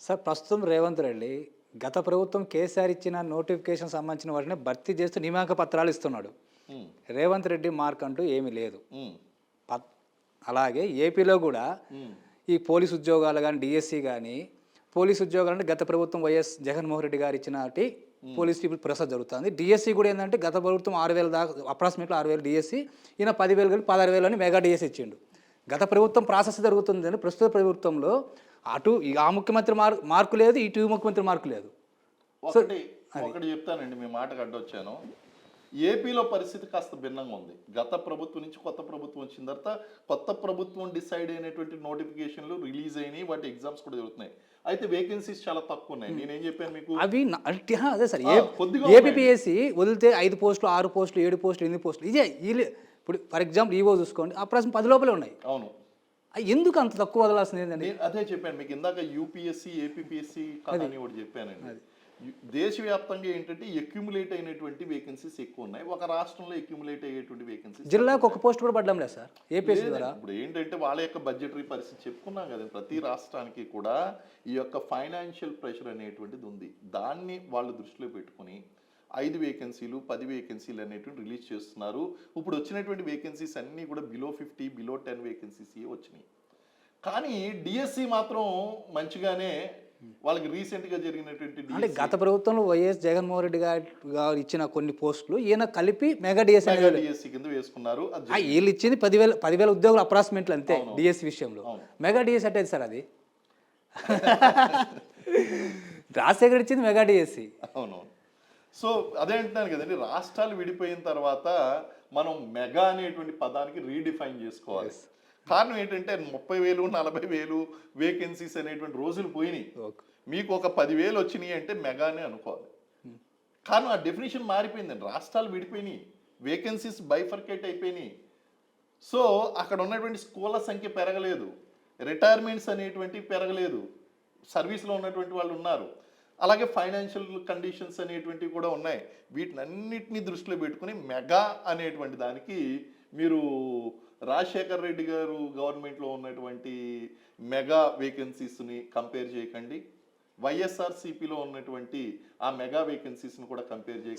Sir ప్రస్తుతం రేవంత్ రెడ్డి గత ప్రభుత్వం కేసీఆర్ ఇచ్చిన నోటిఫికేషన్ సంబంధించిన వాటిని భర్తీ చేస్తూ నియామక పత్రాలు ఇస్తున్నాడు. ఉమ్, రేవంత్ రెడ్డి మార్క్ అంటూ ఏమీ లేదు. ఉమ్, అలాగే ఏపీలో కూడా ఉమ్, ఈ పోలీస్ ఉద్యోగాలు కానీ డిఎస్సి కానీ పోలీస్ ఉద్యోగాలు అంటే గత ప్రభుత్వం వైఎస్ జగన్మోహన్ రెడ్డి గారు ఇచ్చినటి పోలీస్ పీపుల్ ప్రొసెస్ జరుగుతుంది. డిఎస్సి కూడా ఏంటంటే గత ప్రభుత్వం 6,000 దాకా అప్రాక్సిమేట్లీ 6,000 డిఎస్సి, ఈయన 10,000 కలిపి 16,000 అని మెగా డిఎస్సి ఇచ్చిండు. గత ప్రభుత్వం ప్రాసెస్ జరుగుతుంది అని ప్రస్తుత ప్రభుత్వంలో అటు ఆ ముఖ్యమంత్రి మార్కు లేదు, ఇటు ముఖ్యమంత్రి మార్కు లేదు. ఒకటి చెప్తానండి, మీ మాటకు అడ్డొచ్చాను. ఏపీలో పరిస్థితి కాస్త భిన్నంగా ఉంది. గత ప్రభుత్వం నుంచి కొత్త ప్రభుత్వం వచ్చిన తర్వాత కొత్త ప్రభుత్వం డిసైడ్ అయినటువంటి నోటిఫికేషన్లు రిలీజ్ అయినాయి, వాటి ఎగ్జామ్స్ కూడా జరుగుతున్నాయి. అయితే వేకెన్సీస్ చాలా తక్కువ ఉన్నాయి. నేనేం చెప్పాను మీకు, అవి అదే సార్ కొద్దిగా ఏపీఎస్సి వదిలితే 5 పోస్టులు 6 పోస్టులు 7 పోస్టులు 8 పోస్టులు ఇదే ఇప్పుడు ఫర్ ఎగ్జాంపుల్ ఈవో చూసుకోండి, అప్రాక్సిమేట్ 10 లోపలే ఉన్నాయి. అవును, ఎందుకు అంత తక్కువ వదలాల్సింది ఏంటండి? నేను అదే చెప్పాను మీకు ఇందాక, యూపీఎస్సీ ఏపీఎస్సీ కథ అని ఒకటి చెప్పానండి. దేశవ్యాప్తంగా ఏంటంటే అక్యుములేట్ అయినటువంటి వేకెన్సీస్ ఎక్కువ ఉన్నాయి, ఒక రాష్ట్రంలో అక్యుములేట్ అయ్యేటువంటి వేకెన్సీస్ జిల్లాకు ఒక పోస్ట్ కూడా పడ్డం లేదు సార్ ఏపీఎస్సీ ద్వారా. ఇప్పుడు ఏంటంటే వాళ్ళ యొక్క బడ్జెటరీ పరిస్థితి చెప్పుకున్నాం కదా, ప్రతి రాష్ట్రానికి కూడా ఈ యొక్క ఫైనాన్షియల్ ప్రెషర్ అనేటువంటిది ఉంది. దాన్ని వాళ్ళు దృష్టిలో పెట్టుకుని 5 వేకెన్సీలు 10 వేకెన్సీలు అనేటువంటి రిలీజ్ చేస్తున్నారు. ఇప్పుడు వచ్చినటువంటి వేకెన్సీస్ అన్నీ కూడా బిలో 50 బిలో 10 వేకెన్సీస్ వచ్చినాయి. కానీ డిఎస్సి మాత్రం మంచిగానే వాళ్ళకి రీసెంట్గా జరిగినటువంటి అంటే గత ప్రభుత్వంలో వైఎస్ జగన్మోహన్ రెడ్డి గారు ఇచ్చిన కొన్ని పోస్టులు ఈయన కలిపి మెగా డిఎస్సి కింద వేసుకున్నారు. వీళ్ళు ఇచ్చింది 10,000 ఉద్యోగులు అప్రాక్సిమేట్లు అంతే డిఎస్సి విషయంలో. మెగా డిఎస్సి అంటే సార్ అది రాజశేఖర్ ఇచ్చింది మెగా డిఎస్సి. అవునవును. సో అదే అంటున్నాను కదండి, రాష్ట్రాలు విడిపోయిన తర్వాత మనం మెగా అనేటువంటి పదానికి రీడిఫైన్ చేసుకోవాలి. కారణం ఏంటంటే 30,000 40,000 వేకెన్సీస్ అనేటువంటి రోజులు పోయినాయి. మీకు ఒక 10,000 వచ్చినాయి అంటే మెగానే అనుకోవాలి. కారణం ఆ డెఫినేషన్ మారిపోయిందండి, రాష్ట్రాలు విడిపోయినాయి, వేకెన్సీస్ బైఫర్కేట్ అయిపోయినాయి. సో అక్కడ ఉన్నటువంటి స్కూళ్ళ సంఖ్య పెరగలేదు, రిటైర్మెంట్స్ అనేటువంటివి పెరగలేదు, సర్వీస్లో ఉన్నటువంటి వాళ్ళు ఉన్నారు, అలాగే ఫైనాన్షియల్ కండిషన్స్ అనేటువంటివి కూడా ఉన్నాయి. వీటినన్నిటినీ దృష్టిలో పెట్టుకుని మెగా అనేటువంటి దానికి మీరు రాజశేఖర్ రెడ్డి గారు గవర్నమెంట్లో ఉన్నటువంటి మెగా వేకెన్సీస్ని కంపేర్ చేయకండి, వైఎస్ఆర్సీపీలో ఉన్నటువంటి ఆ మెగా వేకెన్సీస్ని కూడా కంపేర్ చేయకండి.